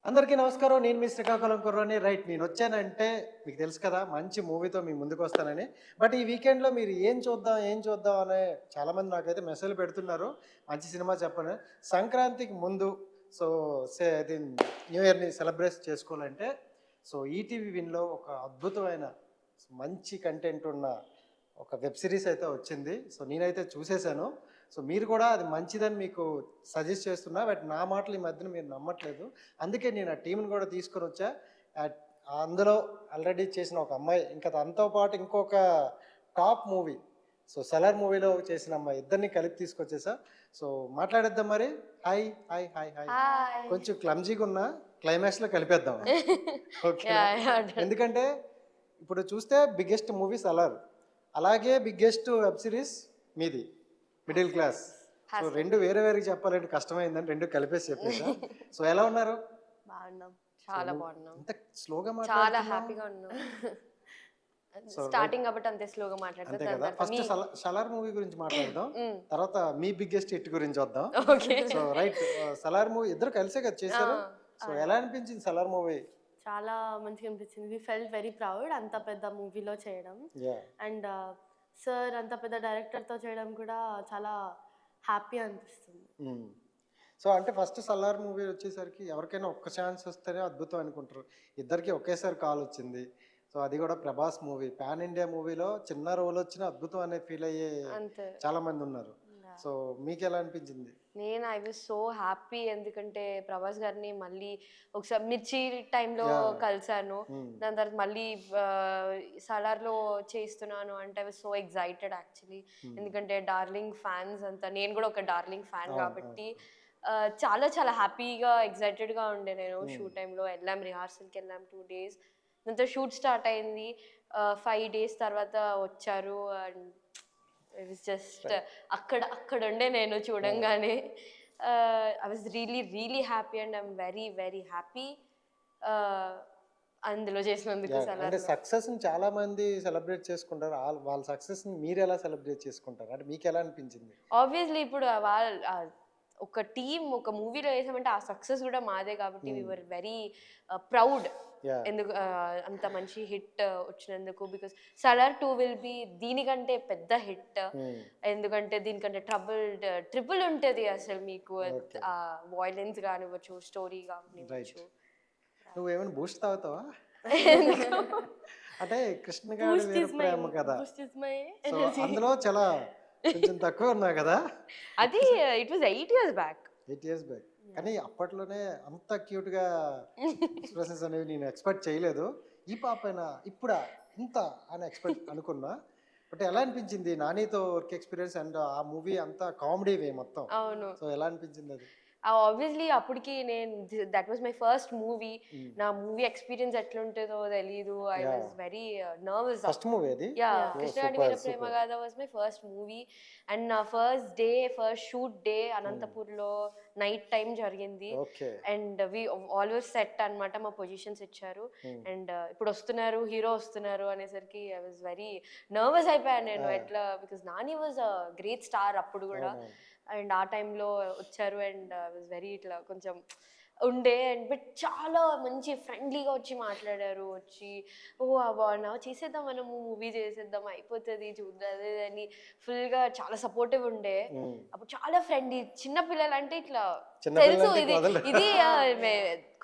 అందరికీ నమస్కారం. నేను మీ శ్రీకాకుళం కుర్రోని. నేను వచ్చానంటే మీకు తెలుసు కదా, మంచి మూవీతో మీ ముందుకు వస్తానని. బట్ ఈ వీకెండ్‌లో మీరు ఏం చూద్దాం అనే చాలామంది నాకైతే మెసేజ్‌లు పెడుతున్నారు. మంచి సినిమా చెప్పండి. సంక్రాంతికి ముందు సో, ఇది న్యూ ఇయర్‌ని సెలబ్రేట్ చేసుకోవాలంటే ఈటీవీ విన్‌లో ఒక అద్భుతమైన మంచి కంటెంట్ ఉన్న ఒక వెబ్ సిరీస్ అయితే వచ్చింది. నేనైతే చూసేసాను. మీరు కూడా అది మంచిదని మీకు సజెస్ట్ చేస్తున్నా. బట్ నా మాటలు ఈ మధ్యన మీరు నమ్మట్లేదు. అందుకే నేను ఆ టీమ్‌ని కూడా తీసుకొనొచ్చా. ఆహ్, అందులో ఆల్రెడీ చేసిన ఒక అమ్మాయి, ఇంకా తనతో పాటు ఇంకొక టాప్ మూవీ 'సలార్' మూవీలో చేసిన అమ్మాయి, ఇద్దరిని కలిపి తీసుకొచ్చేసా. సో మాట్లాడేద్దాం మరి. Hi. Hi. Hi. Hi. Hi. కొంచెం క్లమ్జీగున్నా, క్లైమాక్స్‌లో కలిపేద్దాం. ఓకేనా? యాహ్! యాహ్! డన్. ఎందుకంటే ఇప్పుడు చూస్తే బిగ్గెస్ట్ మూవీ 'సలార్'. అలాగే బిగ్గెస్ట్ వెబ్ సిరీస్ మీది 'మిడిల్ క్లాస్'. హాస్యం. 2 వేరే వేరేగా చెప్పాలంటే కష్టమైందని 2 కలిపేసి చెప్పేసా. ఎలా ఉన్నారు? బాగున్నాం. చాలా బాగున్నాం. ఇంత స్లోగా చాలా మాట్లాడుతున్నావు? హ్యాపీగా ఉన్నాం. సో స్టార్టింగ్ కాబట్టి అంతే స్లోగా మాట్లాడతా. అంతే దాని కదా. తర్వాత ఫస్ట్ 'సలార్' మూవీ గురించి మాట్లాడదాం. తర్వాత మీ బిగ్గెస్ట్ హిట్ గురించి వద్దాం. ఓకే. రైట్. 'సలార్' మూవీ ఇద్దరు కలిసే కదా చేశారు. ఎలా అనిపించింది 'సలార్' మూవీ? చాలా మంచిగా అనిపించింది. వి ఫెల్ట్ వెరీ ప్రౌడ్ అంత పెద్ద మూవీలో చేయడం. యాహ్! అండ్ సార్ అంత పెద్ద డైరెక్టర్తో చేయడం కూడా చాలా హ్యాపీ అనిపిస్తుంది. అంటే ఫస్ట్ 'సలార్' మూవీ వచ్చేసరికి ఎవరికైనా ఒక్క ఛాన్స్ వస్తేనే అద్భుతం అనుకుంటారు. ఇద్దరికి ఒకేసారి కాల్ వచ్చింది. అది కూడా ప్రభాస్ మూవీ, పాన్ ఇండియా మూవీలో చిన్న రోల్ వచ్చిన అద్భుతం అనే ఫీల్ అయ్యే అంతే. చాలా మంది ఉన్నారు. మీకు ఎలా అనిపించింది? నేను ఐ వాజ్ సో హ్యాపీ, ఎందుకంటే ప్రభాస్ గారిని మళ్ళీ ఒకసారి 'మిర్చి' టైంలో కలిసాను. దాని తర్వాత మళ్ళీ సలార్లో చేస్తున్నాను అంటే I was so excited actually. ఎందుకంటే డార్లింగ్ ఫ్యాన్స్ అంతా, నేను కూడా ఒక డార్లింగ్ ఫ్యాన్ కాబట్టి చాలా చాలా హ్యాపీగా ఎక్సైటెడ్గా ఉండే. నేను షూట్ టైంలో వెళ్ళాం, రిహార్సల్కి వెళ్ళాం 2 days. దాంతో షూట్ స్టార్ట్ అయింది. 5 days తర్వాత వచ్చారు. అండ్ ఇట్ వాస్ జస్ట్ అక్కడ ఉండే నేను చూడంగానే I was really happy and I'm very very happy అందులో చేసినందుకు. అంటే సక్సెస్ ని చాలా మంది సెలబ్రేట్ చేసుకుంటారు. వాళ్ళ సక్సెస్ ని మీరు ఎలా సెలబ్రేట్ చేసుకుంటారు? అంటే మీకు ఎలా అనిపించింది? ఆబ్వియస్లీ ఇప్పుడు ఒక టీమ్ ఒక మూవీలో వేసామంటే ఆ సక్సెస్ కూడా మాదే కాబట్టి వీ వర్ వెరీ ప్రౌడ్. ఎందుకు అంత మంచి హిట్ వచ్చినందుకు. బికాస్ 'సలార్ 2' విల్ బి దీనికంటే పెద్ద హిట్. ఎందుకంటే దీనికంటే ట్రిపుల్ ఉంటుంది అసలు. మీకు వాయిలెన్స్ కానివ్వచ్చు, స్టోరీ కానివ్వచ్చు. నువ్వేమైనా బూస్ట్ తాగుతావా? అంటే కృష్ణ గారి ప్రేమ కదా, అందులో చాలా కొంచెం తక్కువ ఉన్నా కదా. అది it was 8 years back. 8 years back. కానీ అప్పట్లోనే అంత క్యూట్ గా ఎక్స్ప్రెషన్స్ అనేవి నేను ఎక్స్పెక్ట్ చేయలేదు. ఈ పాపైనా ఇప్పుడా ఇంత అని ఎక్స్పెక్ట్ అనుకున్నా. బట్ ఎలా అనిపించింది నానితో వర్క్ ఎక్స్పీరియన్స్? అండ్ ఆ మూవీ అంతా కామెడీ వే మొత్తం. అవును. ఎలా అనిపించింది అది? ఆబ్వియస్లీ అప్పటికి నేను that was my first movie. నా మూవీ ఎక్స్పీరియన్స్ ఎట్లుంటుందో తెలీదు. I was very nervous. First movie అది? కృష్ణాడి వీర ప్రేమ గాథ was my first movie. And నా ఫస్ట్ షూట్ డే అనంతపూర్లో నైట్ టైం జరిగింది. అండ్ వి ఆల్వేస్ సెట్ అన్నమాట. మా పొజిషన్స్ ఇచ్చారు. అండ్ ఇప్పుడు వస్తున్నారు, హీరో వస్తున్నారు అనేసరికి ఐ వాజ్ వెరీ నర్వస్ అయిపోయాను నేను. ఎట్లా, because Nani was a great star అప్పుడు కూడా. అండ్ ఆ టైంలో వచ్చారు అండ్ వాజ్ వెరీ ఇట్లా కొంచెం ఉండే. అండ్ బట్ చాలా మంచి ఫ్రెండ్లీగా వచ్చి మాట్లాడారు. వచ్చి బాగున్నా చేసేద్దాం, మనము మూవీ చేసేద్దాం, అయిపోతుంది చూద్దాం అదే అని ఫుల్గా చాలా సపోర్టివ్ ఉండే. అప్పుడు చాలా ఫ్రెండ్లీ. చిన్న పిల్లలు అంటే ఇట్లా తెలుసు, ఇది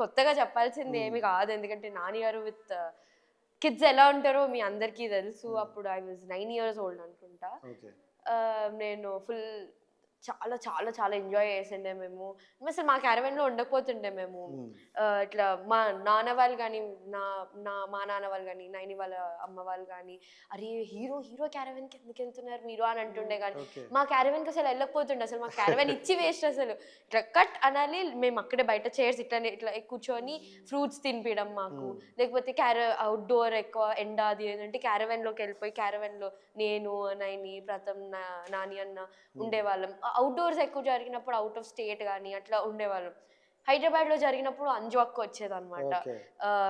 కొత్తగా చెప్పాల్సింది ఏమి కాదు. ఎందుకంటే నాని గారు విత్ కిడ్స్ ఎలా ఉంటారో మీ అందరికీ తెలుసు. అప్పుడు ఐ వాజ్ 9 years old అనుకుంటా. నేను ఫుల్ చాలా చాలా చాలా ఎంజాయ్ చేసిండే మేము. అసలు మా క్యారవెన్లో ఉండకపోతుండే మేము. ఇట్లా మా నాన్న వాళ్ళు కానీ మా నాన్న వాళ్ళు కానీ నైని వాళ్ళ అమ్మ వాళ్ళు కానీ, అరే హీరో క్యారవెన్కి ఎందుకు వెళ్తున్నారు మీరు అని అంటుండే. కానీ మా క్యారవెన్కి అసలు వెళ్ళకపోతుండే. అసలు మా క్యారవెన్ ఇచ్చి వేస్ట్. అసలు ఇట్లా కట్ అనాలి, మేము అక్కడే బయట చైర్స్ ఇట్లా కూర్చొని ఫ్రూట్స్ తినిపించడం మాకు. లేకపోతే అవుట్డోర్ ఎక్కువ ఎండ అది ఏంటంటే క్యారవెన్లోకి వెళ్ళిపోయి క్యారవెన్లో నేను, నైని, ప్రథమ్, నాని అన్న ఉండేవాళ్ళం. అవుట్డోర్స్ ఎక్కువ జరిగినప్పుడు అవుట్ ఆఫ్ స్టేట్ కానీ అట్లా ఉండేవాళ్ళం. హైదరాబాద్లో జరిగినప్పుడు అంజు అక్క వచ్చేదన్నమాట. ఓకే.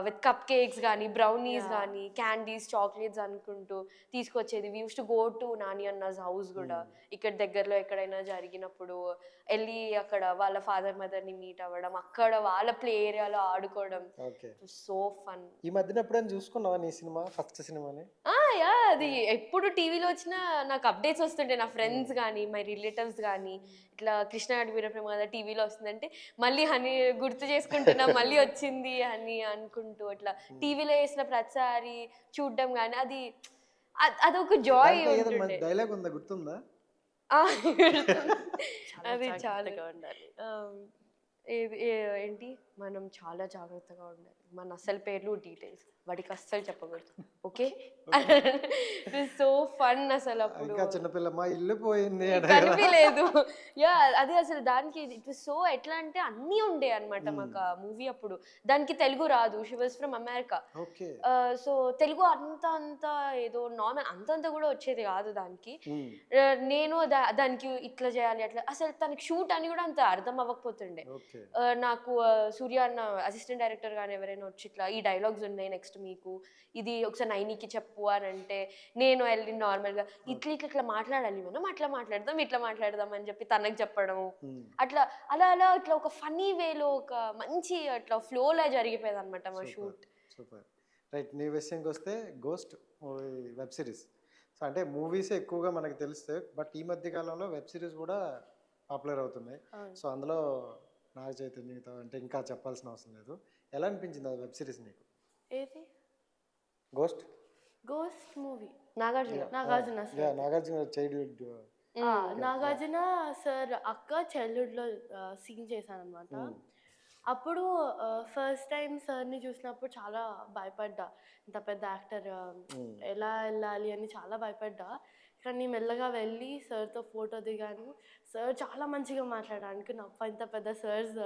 విత్ కప్ కేక్స్ కానీ బ్రౌనీస్ కానీ క్యాండీస్ చాక్లెట్స్ అనుకుంటూ తీసుకొచ్చేది. We use to go to Nani అన్నస్ హౌస్ కూడా. ఇక్కడ దగ్గరలో ఎక్కడైనా జరిగినప్పుడు వెళ్ళి అక్కడ వాళ్ళ ఫాదర్ మదర్ని మీట్ అవ్వడం, అక్కడ వాళ్ళ ప్లే ఏరియాలో ఆడుకోవడం. ఓకే. So fun. ఈ మధ్యన ఎప్పుడైనా చూసుకున్నావా నీ సినిమా, ఫస్ట్ సినిమాని? యా, అది ఎప్పుడు టీవీలో వచ్చినా నాకు అప్డేట్స్ వస్తుంటాయి. నా ఫ్రెండ్స్ కానీ మై రిలేటివ్స్ కానీ ఇట్లా కృష్ణగాడి వీరప్రేమ కదా టీవీలో వస్తుందంటే మళ్ళీ హనీ గుర్తు చేసుకుంటున్నా మళ్ళీ వచ్చింది అని అనుకుంటూ అట్లా టీవీలో వేసిన ప్రతిసారి చూడడం కానీ అదొక జాయ్ ఉంటుండే. డైలాగ్ ఉందా, గుర్తుందా? అది చాలా ఉండాలి. ఏంటి, మనం చాలా జాగ్రత్తగా ఉండాలి, మన అసలు పేర్లు డీటెయిల్స్ వాడికి అస్సలు చెప్పకూడదు, ఓకే? సో ఫన్ అసలు. అప్పుడు ఇంకా చిన్నపిల్లమ్మ ఇల్లు పోయింది కనిపించలేదు. యా, అది అసలు దానికి ఇట్ వాస్ సో ఎట్లా అంటే అన్నీ ఉండే అనమాట మాకు ఆ మూవీ అప్పుడు. దానికి తెలుగు రాదు, she was from America. Okay. So Telugu అంత ఏదో నార్మల్ అంతంత కూడా వచ్చేది కాదు దానికి. నేను దానికి ఇట్లా చేయాలి అట్లా, అసలు తనకి షూట్ అని కూడా అంత అర్థం అవ్వకపోతుండే. నాకు సూర్య అన్న అసిస్టెంట్ డైరెక్టర్ కానీ ఎవరైనా వచ్చి ఇట్లా ఈ డైలాగ్స్ ఉన్నాయి నెక్స్ట్ మీకు, ఇది ఒకసారి నైనికి చెప్పు అని అంటే నేను వెళ్ళి నార్మల్గా ఇట్లా మాట్లాడాలి, మనం అట్లా మాట్లాడదాం ఇట్లా మాట్లాడదాం అని చెప్పి తనకు చెప్పడం. అట్లా అలా ఇట్లా ఒక ఫన్నీ వేలో ఒక మంచి అట్లా ఫ్లోలా జరిగిపోయేది అనమాట మా షూట్. సూపర్. రైట్, నీ విషయంకి వస్తే గోస్ట్ వెబ్ సిరీస్. సో అంటే మూవీస్ ఎక్కువగా మనకు తెలుస్తాయి, బట్ ఈ మధ్య కాలంలో వెబ్ సిరీస్ కూడా పాపులర్ అవుతున్నాయి. సో అందులో నాగ చైతన్యతో అంటే ఇంకా చెప్పాల్సిన అవసరం లేదు. ఎలా అనిపించింది ఆ వెబ్ సిరీస్ నీకు? ఏది? Ghost movie. Nagarjuna childhood. Nagarjuna sir అక్క చైల్డ్హుడ్ లో సీన్ చేశాను అనమాట. అప్పుడు ఫస్ట్ టైం సార్ని చూసినప్పుడు చాలా భయపడ్డా, ఇంత పెద్ద యాక్టర్ ఎలా వెళ్ళాలి అని చాలా భయపడ్డా. కానీ మెల్లగా వెళ్ళి సార్తో ఫోటో దిగాను. సార్ చాలా మంచిగా మాట్లాడడానికి ఇంత పెద్ద సార్స్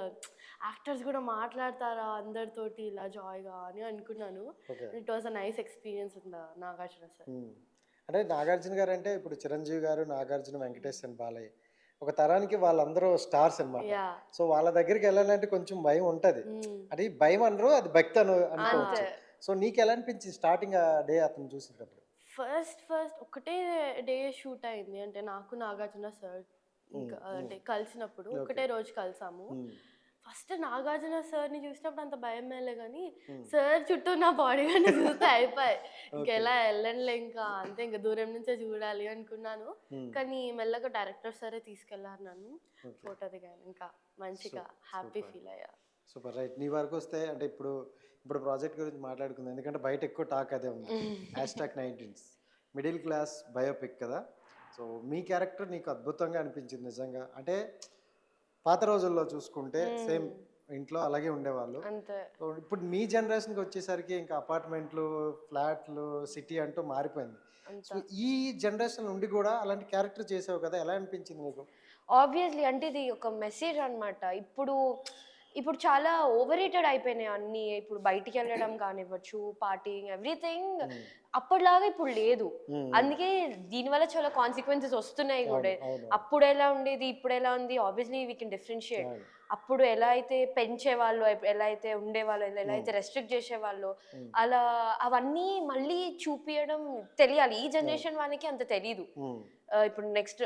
యాక్టర్స్ కూడా మాట్లాడతారా అందరితోటి ఇలా జాయ్గా అని అనుకున్నాను. It was a nice experience ఉంది నాగార్జున సార్. అంటే నాగార్జున గారు అంటే ఇప్పుడు చిరంజీవి గారు, నాగార్జున, వెంకటేష్ అండ్ బాలయ్య ఒక తరానికి వాళ్ళందరూ స్టార్స్ అన్నమాట. సో వాళ్ళ దగ్గరికి వెళ్ళాలంటే కొంచెం భయం ఉంటుంది. అది భయం అనరు, అది భక్తి అనుకోవచ్చు. సో నీకు ఎలా అనిపించింది స్టార్టింగ్ ఆ డే అతను చూసినప్పుడు? ఫస్ట్ ఒకటే డే షూట్ అయింది, అంటే నాకు నాగార్జున సార్ ఇంకా అంటే కలిసినప్పుడు ఒకటే రోజు కలిసాము. ఫస్ట్ నాగార్జున సార్ని చూసినప్పుడు అంత భయం వేయలే, కానీ సార్ చుట్టూ నా బాడీ గార్డ్ని చూస్తే అయిపోయి ఇంకెలా వెళ్ళండిలే ఇంకా అంతే, ఇంకా దూరం నుంచే చూడాలి అనుకున్నాను. కానీ మెల్లగా డైరెక్టర్ సరే తీసుకెళ్లారు నన్ను, ఫోటో దిగాను, ఇంకా మంచిగా హ్యాపీ ఫీల్ అయ్యా. సూపర్. రైట్, నీ వరకు వస్తే అంటే ఇప్పుడు ప్రాజెక్ట్ గురించి మాట్లాడుకుందాం, ఎందుకంటే బయట ఎక్కువ టాక్ అదే ఉంది. #19 మిడిల్ క్లాస్ బయోపిక్ కదా. సో మీ క్యారెక్టర్ నీకు అద్భుతంగా అనిపించింది నిజంగా. అంటే పాత రోజుల్లో చూసుకుంటే సేమ్ ఇంట్లో అలాగే ఉండేవాళ్ళు. ఇప్పుడు మీ జనరేషన్కి వచ్చేసరికి ఇంకా అపార్ట్మెంట్లు, ఫ్లాట్లు, సిటీ అంటూ మారిపోయింది. సో ఈ జనరేషన్ నుండి కూడా అలాంటి క్యారెక్టర్ చేసావు కదా, ఎలా అనిపించింది నీకు? ఆబ్వియస్లీ అంటే ఇది ఒక మెసేజ్ అనమాట. ఇప్పుడు చాలా ఓవర్ రేటెడ్ అయిపోయినాయి అన్నీ. ఇప్పుడు బయటికి వెళ్ళడం కానివ్వచ్చు, పార్టీయింగ్, ఎవ్రీథింగ్ అప్పటిలాగా ఇప్పుడు లేదు. అందుకే దీనివల్ల చాలా కాన్సిక్వెన్సెస్ వస్తున్నాయి కూడా. అప్పుడు ఎలా ఉండేది, ఇప్పుడు ఎలా ఉంది, ఆబ్వియస్లీ వీ కెన్ డిఫరెన్షియేట్. అప్పుడు ఎలా అయితే పెంచేవాళ్ళు, ఎలా అయితే ఉండేవాళ్ళు, ఎలా అయితే రెస్ట్రిక్ట్ చేసేవాళ్ళు, అలా అవన్నీ మళ్ళీ చూపించడం తెలియాలి. ఈ జనరేషన్ వాళ్ళకి అంత తెలీదు. ఇప్పుడు నెక్స్ట్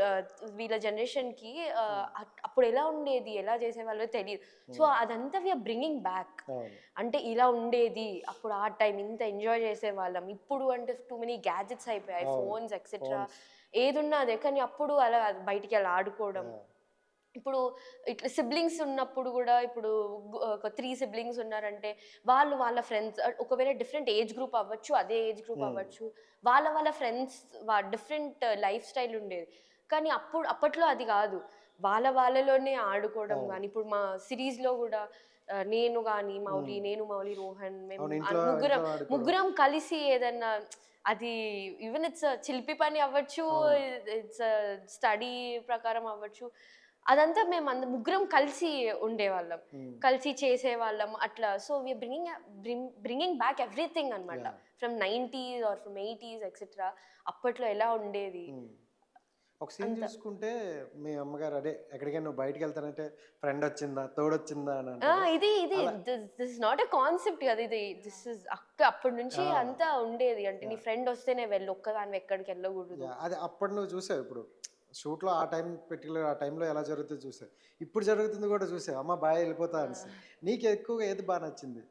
వీళ్ళ జనరేషన్కి అప్పుడు ఎలా ఉండేది, ఎలా చేసేవాళ్ళో తెలియదు. సో అదంతా వీఆర్ బ్రింగింగ్ బ్యాక్. అంటే ఇలా ఉండేది అప్పుడు, ఆ టైం ఇంత ఎంజాయ్ చేసేవాళ్ళం. ఇప్పుడు అంటే టూ మెనీ గ్యాజెట్స్ అయిపోయాయి, ఫోన్స్ ఎక్సెట్రా, ఏది ఉన్నదే. కానీ అప్పుడు అలా బయటికి అలా ఆడుకోవడం. ఇప్పుడు ఇట్లా సిబ్లింగ్స్ ఉన్నప్పుడు కూడా, ఇప్పుడు ఒక 3 సిబ్లింగ్స్ ఉన్నారంటే వాళ్ళ ఫ్రెండ్స్ ఒకవేళ డిఫరెంట్ ఏజ్ గ్రూప్ అవ్వచ్చు, అదే ఏజ్ గ్రూప్ అవ్వచ్చు, వాళ్ళ ఫ్రెండ్స్ డిఫరెంట్ లైఫ్ స్టైల్ ఉండేది. కానీ అప్పట్లో అది కాదు, వాళ్ళలోనే ఆడుకోవడం. కానీ ఇప్పుడు మా సిరీస్లో కూడా నేను కానీ నేను మౌలి రోహన్ మేము ముగ్గురం కలిసి ఏదన్నా, అది ఈవెన్ ఇట్స్ శిల్పి పని అవ్వచ్చు, ఇట్స్ స్టడీ ప్రకారం అవ్వచ్చు, అదంతా మేము ముగ్గురం కలిసి ఉండేవాళ్ళం, కలిసి చేసేవాళ్ళం అట్లా. So we are bringing back everything అనమాట, from 90s or from 80s etcetera. అప్పట్లో ఎలా ఉండేది. ఒక సీన్ చూసుకుంటే మీ అమ్మగారు అదే ఎక్కడికైనా నువ్వు బయటకు వెళ్తానంటే ఫ్రెండ్ వచ్చిందా తోడొచ్చిందా అని అంటారు. ఇది దిస్ నాట్ ఎ కాన్సెప్ట్ కదా, ఇది దిస్ ఇస్ అప్పటి నుంచి అంతా ఉండేది. అంటే నీ ఫ్రెండ్ వస్తేనే వెళ్ళు, ఒక్కదాన్ని ఎక్కడికి వెళ్ళకూడదు. అది అప్పటి నువ్వు చూసావు, ఇప్పుడు షూట్లో ఆ టైం పర్టికులర్ ఆ టైంలో ఎలా జరుగుతుందో చూసావు, ఇప్పుడు జరుగుతుంది కూడా చూసావు, అమ్మ బాగా వెళ్ళిపోతా అనేసి. నీకు ఎక్కువగా ఏది బాగా నచ్చింది?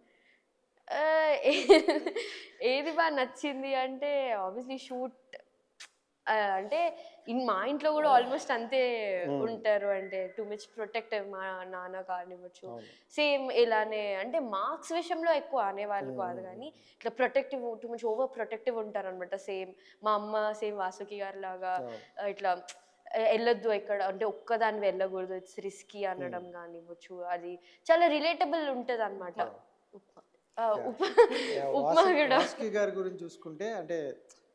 ఏది బాగా నచ్చింది అంటే ఆబ్వియస్లీ షూట్. అంటే మా ఇంట్లో కూడా ఆల్మోస్ట్ అంతే ఉంటారు, అంటే టూ మచ్ ప్రొటెక్టివ్. మా నాన్న కానివ్వచ్చు సేమ్ ఇలానే, అంటే మార్క్స్ విషయంలో ఎక్కువ అనేవాళ్ళు కాదు కానీ ఇట్లా protective, too much over protective ఉంటారు అనమాట. సేమ్ మా అమ్మ సేమ్ వాసుకి గారి లాగా ఇట్లా వెళ్ళొద్దు ఎక్కడ అంటే ఒక్కదాన్ని వెళ్ళకూడదు, ఇట్స్ రిస్కీ అనడం కానివ్వచ్చు. అది చాలా రిలేటబుల్ ఉంటుంది అనమాట. ఉప్మా కూడా వాసుకి గారి గురించి చూసుకుంటే అంటే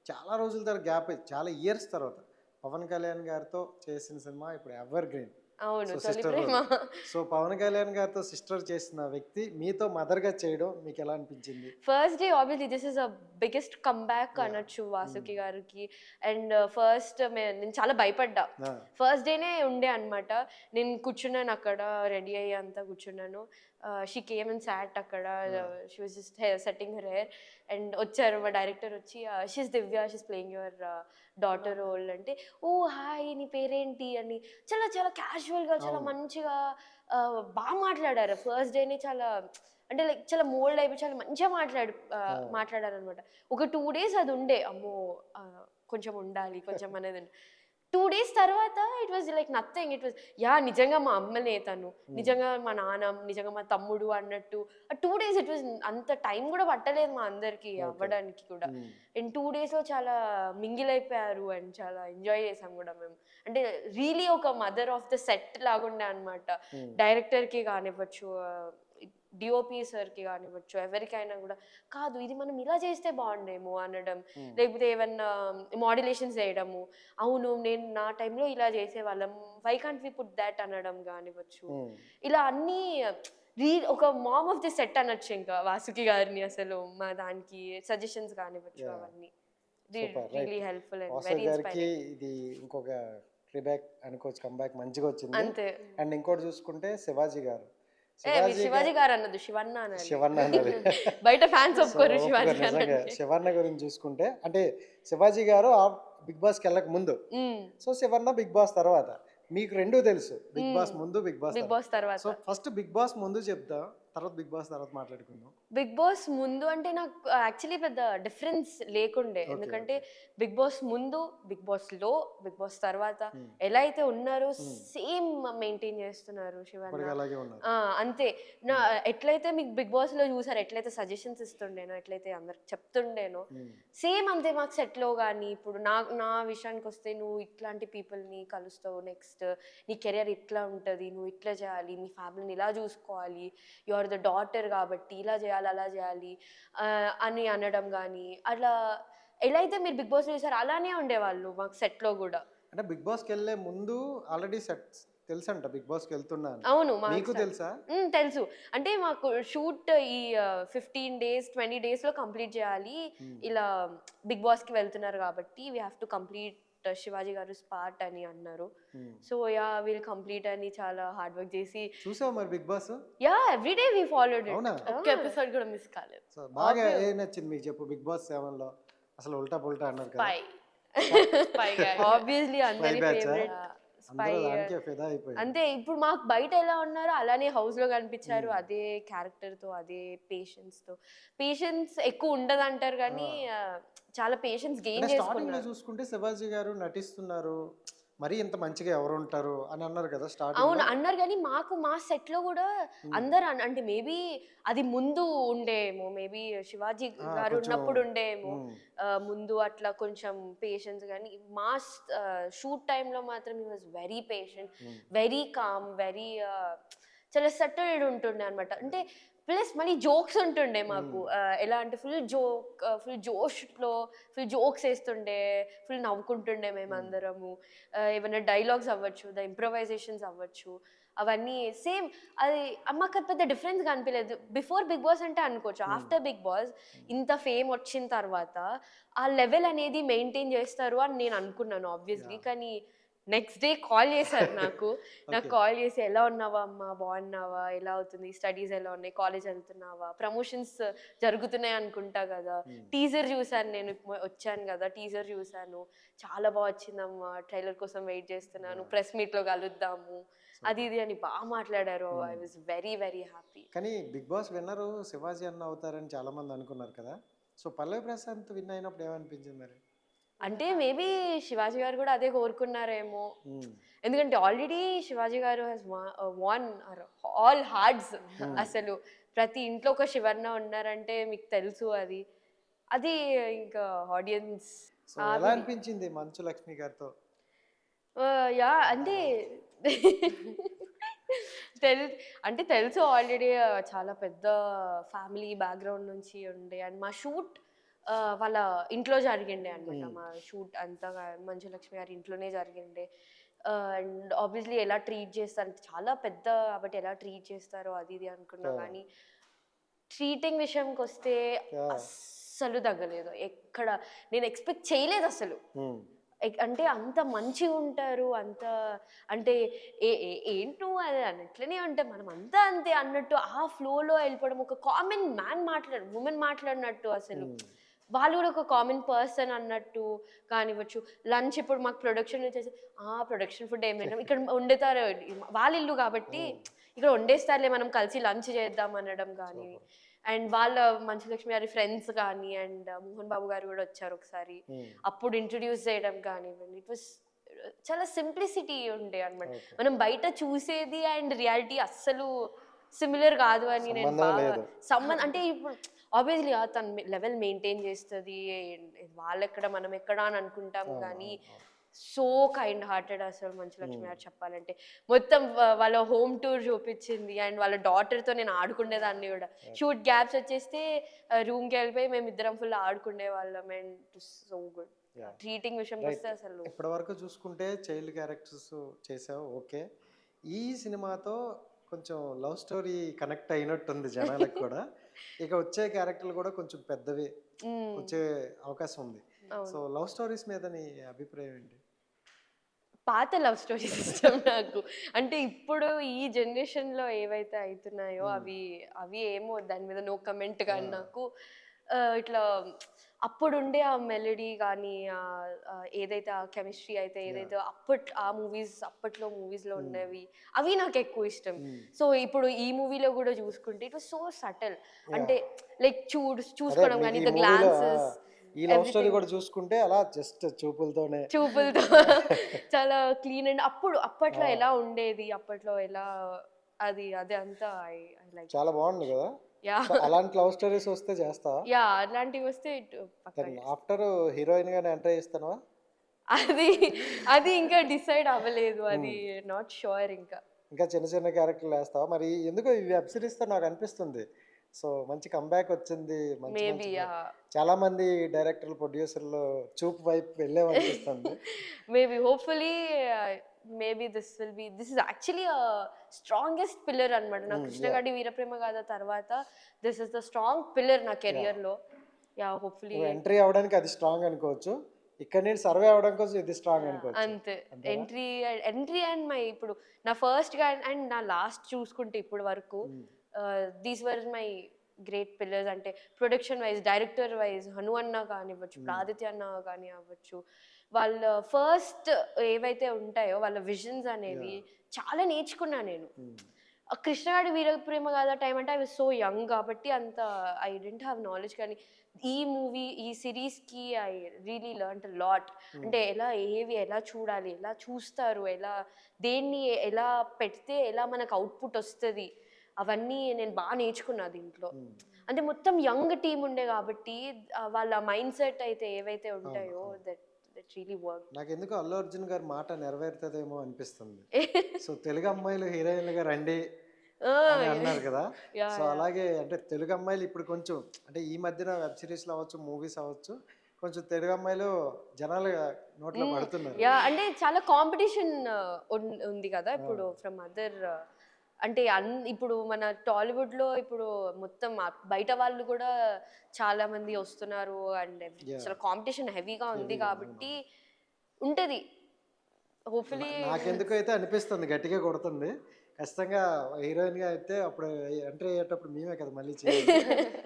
చాలా రోజుల తర్వాత గ్యాప్, చాలా ఇయర్స్ తర్వాత పవన్ కళ్యాణ్ గారితో చేసిన సినిమా ఇప్పుడు ఎవర్ గ్రీన్. అవును, సో పవన్ కళ్యాణ్ గారితో సిస్టర్ చేసిన వ్యక్తి మీతో మదర్ గా చేయడం మీకు ఎలా అనిపించింది? First day obviously this is a biggest comeback అనొచ్చు వాసుకి గారికి. అండ్ ఫస్ట్ నేను చాలా భయపడ్డా, ఫస్ట్ డేనే ఉండే అనమాట. నేను కూర్చున్నాను అక్కడ, రెడీ అయ్యి అంతా కూర్చున్నాను. షీ కేమ్ అండ్ సాట్ అక్కడ, she was just setting her hair. And వచ్చారు మా డైరెక్టర్ వచ్చి, she's Divya, she's playing your daughter role అంటే, ఓ హాయ్ నీ పేరేంటి అని చాలా చాలా క్యాజువల్గా చాలా మంచిగా బాగా మాట్లాడారు. ఫస్ట్ డేనే చాలా అంటే లైక్ చాలా మోల్డ్ అయిపోయి చాలా మంచిగా మాట్లాడారు అనమాట. ఒక 2 days అది ఉండే, అమ్మో కొంచెం ఉండాలి కొంచెం అనేది. 2 days తర్వాత it was like nothing. It was నిజంగా మా అమ్మనే తను, నిజంగా మా నాన్న, నిజంగా మా తమ్ముడు అన్నట్టు. ఆ 2 days ఇట్ వాజ్ అంత టైం కూడా పట్టలేదు మా అందరికి అవ్వడానికి కూడా. అండ్ 2 daysలో చాలా మింగిల్ అయిపోయారు అండ్ చాలా ఎంజాయ్ చేసాం కూడా మేము. అంటే రియలీ ఒక మదర్ ఆఫ్ ద సెట్ లాగుండే అనమాట. డైరెక్టర్కి కానివ్వచ్చు, డిఓపి సార్కి కానివ్వచ్చు, ఎవరికైనా కూడా కాదు ఇది మనం ఇలా చేస్తే బాగుండేమో అనడం, లేకపోతే ఏమన్నా మాడ్యులేషన్స్ చేయడము, అవును నేను నా టైంలో ఇలా చేసేవాళ్ళం, why can't we put that అనడం కానివ్వచ్చు. ఇలా అన్నీ ఒక మామ్ ఆఫ్ ది సెట్ అనొచ్చు ఇంకా వాసుకి గారిని. అసలు మా దానికి సజెషన్స్ కానివ్వచ్చు అవన్నీ really helpful and very inspiring. ఇది ఇంకొక రీబ్యాక్ అనుకోవచ్చు, కంబ్యాక్ మంచిగా వచ్చింది. అంతే. అండ్ ఇంకోటి చూసుకుంటే శివాజీ గారు, శివాజీ గారు అన్నది శివన్న అన్నది బయట ఫ్యాన్స్ ఒప్పుకోరు శివాజీ గారు. శివన్న గురించి చూసుకుంటే అంటే శివాజీ గారు బిగ్ బాస్ కి వెళ్ళక ముందు, సో శివన్న బిగ్ బాస్ తర్వాత. మీకు రెండు తెలుసు, బిగ్ బాస్ ముందు బిగ్ బాస్ తర్వాత. సో ఫస్ట్ బిగ్ బాస్ ముందు చెప్తా, తర్వాత బిగ్ బాస్ తర్వాత మాట్లాడుకుందాం. బిగ్ బాస్ ముందు అంటే నాకు యాక్చువల్లీ పెద్ద డిఫరెన్స్ లేకుండే, ఎందుకంటే బిగ్ బాస్ ముందు, బిగ్ బాస్ లో, బిగ్ బాస్ తర్వాత ఎలా అయితే ఉన్నారో సేమ్ మెయింటైన్ చేస్తున్నారు శివన్న. అంతే. నా ఎట్లయితే మీకు బిగ్ బాస్ లో చూసారు, ఎట్లయితే సజెషన్స్ ఇస్తుండేనో, ఎట్లయితే అందరికి చెప్తుండేనో, సేమ్ అంతే మాకు సెట్ లో. కానీ ఇప్పుడు నా విషయానికి వస్తే, నువ్వు ఇట్లాంటి పీపుల్ని కలుస్తావు, నెక్స్ట్ నీ కెరియర్ ఇట్లా ఉంటుంది, నువ్వు ఇట్లా చేయాలి, మీ ఫ్యామిలీని ఇలా చూసుకోవాలి, యువర్ ద డాటర్ కాబట్టి ఇలా చేయాలి అలా చేయాలి అని అనడం. కానీ అట్లా ఎలా అయితే మీరు బిగ్ బాస్ చూసారు అలానే ఉండేవాళ్ళు మాకు సెట్లో కూడా. అంటే బిగ్ బాస్కి వెళ్ళే ముందు ఆల్రెడీ సెట్ తెలుసంట బిగ్ బాస్కి వెళ్తున్నాను. అవును, మీకు తెలుసా? తెలుసు. అంటే మాకు షూట్ ఈ 15 days 20 daysలో కంప్లీట్ చేయాలి, ఇలా బిగ్ బాస్కి వెళ్తున్నారు కాబట్టి we have to complete Shivaji గారు స్పాట్ అని అన్నారు. సో విల్ కంప్లీట్ అని చాలా హార్డ్ వర్క్ చేసి చూసావు మరి Bigg Boss? Every day we followed it. ఒక ఎపిసోడ్ కూడా మిస్ కాలేదు. సో బాగా ఏం నచ్చింది మీకు చెప్పు బిగ్ బాస్ 7 లో? అసలు ఉల్టా పుల్టా అన్నారు కదా. స్పై ఆబ్వియస్లీ అందరి ఫేవరెట్ స్పై. అంతే. ఇప్పుడు మాకు బయట ఎలా ఉన్నారో అలానే హౌస్ లో కనిపించారు, అదే క్యారెక్టర్ తో, అదే పేషెన్స్ తో. పేషెన్స్ ఎక్కువ ఉండదు అంటారు కానీ చాలా పేషెన్స్ గెయిన్ చేసుకున్నారు. చూసుకుంటే శివాజీ గారు నటిస్తున్నారు, మరి ఇంత మంచిగా ఎవరు ఉంటారు అని అన్నారు కదా స్టార్టింగ్. అవును అన్నారు, కానీ మాకు మా సెట్ లో కూడా అందరు అంటే మేబీ అది ముందు ఉండేమో, మేబీ శివాజీ గారు ఉన్నప్పుడు ఉండేమో ముందు అట్లా కొంచెం పేషెన్స్. కానీ మా షూట్ టైంలో మాత్రం he was very patient, very calm, very చాలా సెటిల్డ్ ఉంటుండే అనమాట. అంటే ప్లస్ మళ్ళీ జోక్స్ ఉంటుండే మాకు. ఎలా అంటే ఫుల్ జోష్లో ఫుల్ జోక్స్ వేస్తుండే, ఫుల్ నవ్వుకుంటుండే మేమందరము. ఏమైనా డైలాగ్స్ అవ్వచ్చు, ద ఇంప్రొవైజేషన్స్ అవ్వచ్చు, అవన్నీ సేమ్. అది మాకు పెద్ద డిఫరెన్స్ కనిపించలేదు బిఫోర్ బిగ్ బాస్ అంటే అనుకోవచ్చు. ఆఫ్టర్ బిగ్ బాస్ ఇంత ఫేమ్ వచ్చిన తర్వాత ఆ లెవెల్ అనేది మెయింటైన్ చేస్తారు అని నేను అనుకున్నాను ఆబ్వియస్లీ. కానీ నెక్స్ట్ డే కాల్ చేశారు నాకు కాల్ చేసి ఎలా ఉన్నావా అమ్మా, బాగున్నావా, ఎలా అవుతుంది, స్టడీస్ ఎలా ఉన్నాయి, కాలేజ్ వెళ్తున్నావా, ప్రమోషన్స్ జరుగుతున్నాయి అనుకుంటా కదా, టీజర్ చూసాను నేను వచ్చాను కదా, టీజర్ చూసాను, చాలా బాగా వచ్చిందమ్మా, ట్రైలర్ కోసం వెయిట్ చేస్తున్నాను, ప్రెస్ మీట్ లో కలుద్దాము, అది ఇది అని బాగా మాట్లాడారు. I was very very happy. కానీ బిగ్ బాస్ విన్నర్ శివాజీ అన్న అవుతారని చాలా మంది అనుకున్నారు కదా, సో పల్లవి ప్రశాంత్ విన్ అయినప్పుడు ఏమనిపించింది మరి? అంటే మేబీ శివాజీ గారు కూడా అదే కోరుకున్నారేమో, ఎందుకంటే ఆల్రెడీ శివాజీ గారు హెస్ వాన్ ఆల్ హార్ట్స్. అసలు ప్రతి ఇంట్లో ఒక శివర్ణ ఉన్నారంటే మీకు తెలుసు. అది అది ఇంకా ఆడియన్స్ సో ఎలా అనిపించింది మంచు లక్ష్మి గారితో? యా అంటే అంటే తెలుసు ఆల్రెడీ, చాలా పెద్ద ఫ్యామిలీ బ్యాక్గ్రౌండ్ నుంచి ఉండే, అండ్ మా షూట్ వాళ్ళ ఇంట్లో జరిగిండే అనమాట. మా షూట్ అంతా మంచు లక్ష్మి గారి ఇంట్లోనే జరిగిండే. అండ్ ఆబ్వియస్లీ ఎలా ట్రీట్ చేస్తారు, చాలా పెద్ద కాబట్టి ఎలా ట్రీట్ చేస్తారో అది ఇది అనుకున్నా, కానీ ట్రీటింగ్ విషయంకి వస్తే అస్సలు తగ్గలేదు. ఎక్కడ నేను ఎక్స్పెక్ట్ చేయలేదు అసలు. అంటే అంత మంచిగా ఉంటారు, అంత అంటే ఏంటో అది అన్నట్లనే ఉంటే మనం అంతా అంతే అన్నట్టు ఆ ఫ్లోలో వెళ్ళిపోవడం, ఒక కామన్ మ్యాన్ ఉమెన్ మాట్లాడినట్టు, అసలు వాళ్ళు కూడా ఒక కామన్ పర్సన్ అన్నట్టు కానివ్వచ్చు. లంచ్ ఇప్పుడు మాకు ప్రొడక్షన్ వచ్చేసి ప్రొడక్షన్ ఫుడ్ ఏం తింటాం, ఇక్కడ వండుతారు, వాళ్ళ ఇల్లు కాబట్టి ఇక్కడ వండేస్తారులే, మనం కలిసి లంచ్ చేద్దాం అనడం కానీ, అండ్ వాళ్ళ మంచు లక్ష్మి గారి ఫ్రెండ్స్ కానీ, అండ్ మోహన్ బాబు గారు కూడా వచ్చారు ఒకసారి, అప్పుడు ఇంట్రడ్యూస్ చేయడం కానివ్వండి, ఇట్ వాస్ చాలా సింప్లిసిటీ ఉండే అనమాట. మనం బయట చూసేది అండ్ రియాలిటీ అస్సలు సిమిలర్ కాదు అని నేను బాగా అంటే ఇప్పుడు ఆబ్వియస్లీ తన లెవెల్ మెయింటైన్ చేస్తుంది, వాళ్ళెక్కడ మనం ఎక్కడ అని అనుకుంటాం, కానీ సో కైండ్ హార్టెడ్ అసలు మంచు లక్ష్మి గారు చెప్పాలంటే. మొత్తం వాళ్ళ హోమ్ టూర్ చూపించింది, అండ్ వాళ్ళ డాటర్తో నేను ఆడుకునేదాన్ని కూడా. షూట్ గ్యాప్స్ వచ్చేస్తే రూమ్కి వెళ్ళిపోయి మేము ఇద్దరం ఫుల్ ఆడుకునే వాళ్ళం, అండ్ సో గుడ్. ట్రీటింగ్ విషయంకి వస్తే అసలు ఇప్పటి వరకు చూసుకుంటే చైల్డ్ క్యారెక్టర్స్ చేసావు, ఓకే. ఈ సినిమాతో కొంచెం లవ్ స్టోరీ కనెక్ట్ అయినట్టుంది జనాలకు కూడా. ఇక వచ్చే క్యారెక్టర్లు కూడా కొంచెం పెద్దవి వచ్చే అవకాశం ఉంది. సో లవ్ స్టోరీస్ మీద నీ అభిప్రాయం ఏంటి? పాత లవ్ స్టోరీస్ ఇష్టం నాకు. అంటే ఇప్పుడు ఈ జనరేషన్లో ఏవైతే అవుతున్నాయో అవి ఏమో దాని మీద నో కమెంట్. కానీ నాకు ఇట్లా అప్పుడుండే ఆ మెలడీ కానీ, ఏదైతే ఆ కెమిస్ట్రీ అయితే ఏదైతే అప్పట్లో మూవీస్లో ఉండేవి, అవి నాకు ఎక్కువ ఇష్టం. సో ఇప్పుడు ఈ మూవీలో కూడా చూసుకుంటే ఇట్ వాస్ సో సటల్, అంటే లైక్ చూసుకోవడం కానీ, ద గ్లాన్సెస్, ఈ లవ్ స్టోరీ కూడా చూసుకుంటే అలా జస్ట్ చూపులతో చాలా క్లీన్. అండ్ అప్పట్లో ఎలా ఉండేది, అప్పట్లో ఎలా అది అంతా చాలా బాగుంది కదా. అలాంటి లవ్ స్టోరీస్ వస్తే చేస్తావా? అలాంటివి వస్తే ఆఫ్టర్ హీరోయిన్ గానే ఎంటర్ చేస్తావా? అది ఇంకా డిసైడ్ అవ్వలేదు, అది నాట్ షూర్. ఇంకా చిన్న చిన్న క్యారెక్టర్లు వేస్తావా మరి? ఎందుకో ఈ వెబ్ సిరీస్ తో నాకు అనిపిస్తుంది సో మంచి కంబ్యాక్ వచ్చింది. చాలా మంది డైరెక్టర్లు, ప్రొడ్యూసర్లు చూపు వైపు వెళ్ళేవనిపిస్తుంది. Maybe hopefully maybe this is actually strongest pillar అనమాట నా కృష్ణగాడి వీరప్రేమ గాథ తర్వాత. This is the strong pillar నా కెరియర్ లో. హోప్ఫుల్లీ ఎంట్రీ అవడానికి అది స్ట్రాంగ్ అనుకోవచ్చు, ఇక్కడ నుంచి సర్వే అవడం కోసం ఇది స్ట్రాంగ్ అనుకోవచ్చు. అంతే. ఎంట్రీ అండ్ మై ఇప్పుడు నా ఫస్ట్ అండ్ నా లాస్ట్ చూసుకుంటే ఇప్పుడు వరకు these were my great pillars. అంటే production wise, director wise Hanu అన్న కానివ్వచ్చు, ఆదిత్య అన్న కానీ అవ్వచ్చు, వాళ్ళ ఫస్ట్ ఏవైతే ఉంటాయో వాళ్ళ విజన్స్ అనేవి చాలా నేర్చుకున్నా నేను. కృష్ణగాడి వీరప్రేమ గాథ టైం అంటే ఐ వాజ్ సో యంగ్ కాబట్టి అంత ఐ డెంట్ హ్యావ్ నాలెడ్జ్. కానీ ఈ సిరీస్కి ఐ రియలీ లెర్న్డ్ లాట్. అంటే ఎలా చూడాలి, ఎలా చూస్తారు, దేన్ని ఎలా పెడితే ఎలా మనకు అవుట్పుట్ వస్తుంది, అవన్నీ నేను బాగా నేర్చుకున్నా దీంట్లో. అంటే మొత్తం యంగ్ టీమ్ ఉండే కాబట్టి వాళ్ళ మైండ్ సెట్ అయితే ఏవైతే ఉంటాయో దట్ రియలీ వర్క్. నాకు ఎందుకు అల్లు అర్జున్ గారి మాట నెరవేరుతుందేమో అనిపిస్తుంది. సో తెలుగు అమ్మాయిలు హీరోయిన్లుగా రండి అని అన్నారు కదా, సో అలాగే అంటే తెలుగు అమ్మాయిలు ఇప్పుడు కొంచెం అంటే ఈ మధ్యన వెబ్ సిరీస్లు అవ్వచ్చు, మూవీస్ అవ్వచ్చు, కొంచెం తెలుగు అమ్మాయిలు జనాలు నోట్లో పడుతున్నారు. అంటే చాలా కాంపిటీషన్ ఉంది కదా ఇప్పుడు ఫ్రమ్ అదర్. అంటే ఇప్పుడు మన టాలీవుడ్ లో ఇప్పుడు మొత్తం బయట వాళ్ళు కూడా చాలా మంది వస్తున్నారు, అండ్ చాలా కాంపిటీషన్ హెవీగా ఉంది కాబట్టి ఉంటది. హోప్ఫుల్లీ నాకెందుకు అయితే అనిపిస్తుంది గట్టిగా కొడుతుంది. ఖచ్చితంగా హీరోయిన్ గా అయితే అప్పుడు ఎంట్రీ అయ్యేటప్పుడు మేమే కదా మళ్ళీ చేయాలి.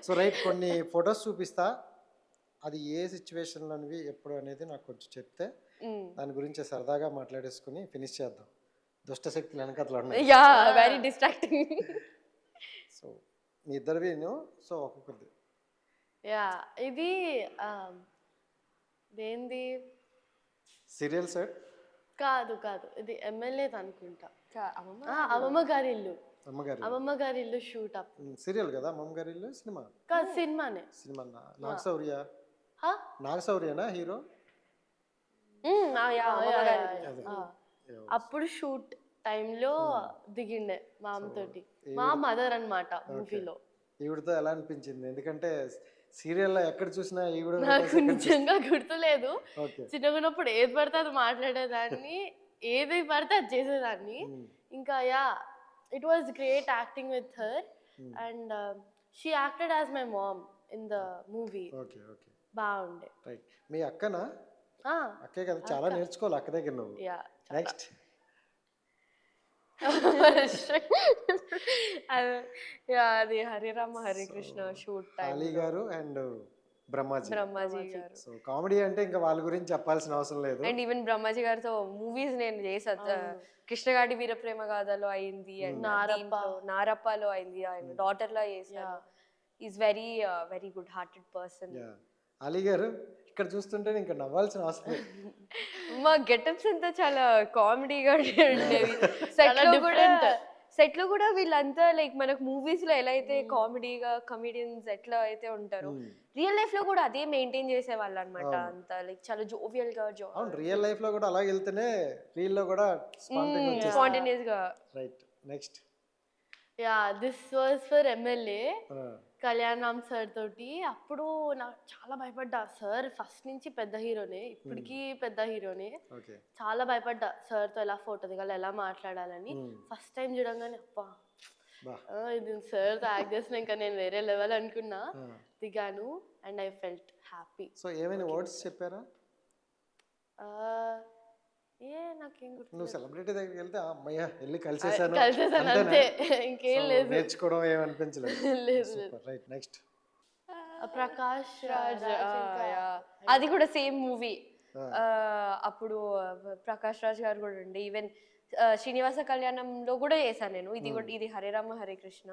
సో రైట్, కొన్ని ఫొటోస్ చూపిస్తా, అది ఏ సిచ్యువేషన్లోనివి ఎప్పుడు అనేది నాకు కొంచెం చెప్తే దాని గురించి సరదాగా మాట్లాడేసుకుని ఫినిష్ చేద్దాం. దుష్ట శక్తులు వెనకట్లు ఉన్నాయి. Yeah very distracting. సో మీ ఇద్దరివి సో ఒక్కొక్కరిది. యా ఇది దేంది సీరియల్ సెట్ కాదు కాదు, ఇది ఎమ్మెల్యే అనుకుంటా. అమ్మమ్మ అమ్మమ్మ గారి ఇల్లు, అమ్మగారి అమ్మమ్మ గారి ఇల్లు షూట్ అప్. సీరియల్ కదా అమ్మగారి ఇల్లు, సినిమా కాదు సినిమానే. సినిమా నాగశౌర్య, హా? నాగశౌర్యనా హీరో? అదే. అప్పుడు షూట్ టైంలో దిగిండే మా అమ్మతోటి, మా మదర్ అన్నమాట మూవీలో. ఈవిడతో ఎలా అనిపించింది? ఎందుకంటే సీరియల్లో ఎక్కడ చూసినా ఈవిడ నాకు నిజంగా గుర్తులేదు. ఓకే. చిన్నగా ఉన్నప్పుడు ఏది పడితే అది మాట్లాడేదాన్ని, ఏది పడితే అది చేసేదాన్ని. ఇంకా yeah it was great acting with her and she acted as my mom in the movie. Okay okay బాగుండే. రైట్. మీ అక్కనా? అక్కే కదా, చాలా నేర్చుకోవాలి అక్క దగ్గర నువ్వు. యా నెక్స్ట్ అది హరిరామ హరికృష్ణ షూట్ టైం అలీ గారు అండ్ బ్రహ్మాజీ. బ్రహ్మాజీ గారు. సో కామెడీ అంటే ఇంకా వాళ్ళ గురించి చెప్పాల్సిన అవసరం లేదు. అండ్ ఈవెన్ బ్రహ్మాజీ గారితో మూవీస్ నేను చేసా. కృష్ణగాడి వీరప్రేమ గాథలో అయింది, అండ్ నారప్పలో అయింది, ఆయన డాటర్ లా చేశాను. Is very very good hearted person. Ali గారు ఇక్కడ చూస్తుంటే ఇంకా నవ్వాల్సిన అవసరం లేదు. మా గెటప్స్ అంతా చాలా కామెడీగా ఉండేవి. సెట్ లో కూడా వీళ్ళంతా లైక్ మనకు మూవీస్ లో ఎలా అయితే కామెడీగా కమెడియన్స్ ఎట్లా అయితే ఉంటారో, రియల్ లైఫ్ లో కూడా అదే మెయింటైన్ చేసే వాళ్ళు అనమాట. అంతా లైక్ చాలా జోవియల్ గా. అవును, రియల్ లైఫ్ లో కూడా అలాగే వెళ్తేనే రీల్ లో కూడా స్పాంటేనియస్ గా. Right. Next yeah this was for MLA Kalyan sir తోటి. అప్పుడు నాకు చాలా భయపడ్డా. సార్ ఫస్ట్ నుంచి పెద్ద హీరోనే, ఇప్పటికీ పెద్ద హీరోనే. చాలా భయపడ్డా సార్తో ఎలా ఫోటో దిగాలి, ఎలా మాట్లాడాలని. ఫస్ట్ టైం చూడంగానే అబ్బా ఇది సార్తో యాక్ట్ చేసిన ఇంకా నేను వేరే లెవెల్ అనుకున్నా. దిగాను and I felt happy. So ఏమైనా వర్డ్స్ చెప్పారా? నాకేం గుర్తు. నువ్వు సెలబ్రిటీ దగ్గరికి వెళ్తే అమ్మయ్య వెళ్ళి కలిసేసాను అంతే, ఇంకేం లేదు. నేర్చుకోవడం ఏమనిపించలేదు. లేదు. రైట్. నెక్స్ట్ ప్రకాష్ రాజ్. అది కూడా సేమ్ మూవీ. అప్పుడు ప్రకాష్ రాజ్ గారు కూడా ఉండే. ఈవెన్ శ్రీనివాస కళ్యాణంలో కూడా చేశాను నేను. ఇది హరిరామ హరికృష్ణ.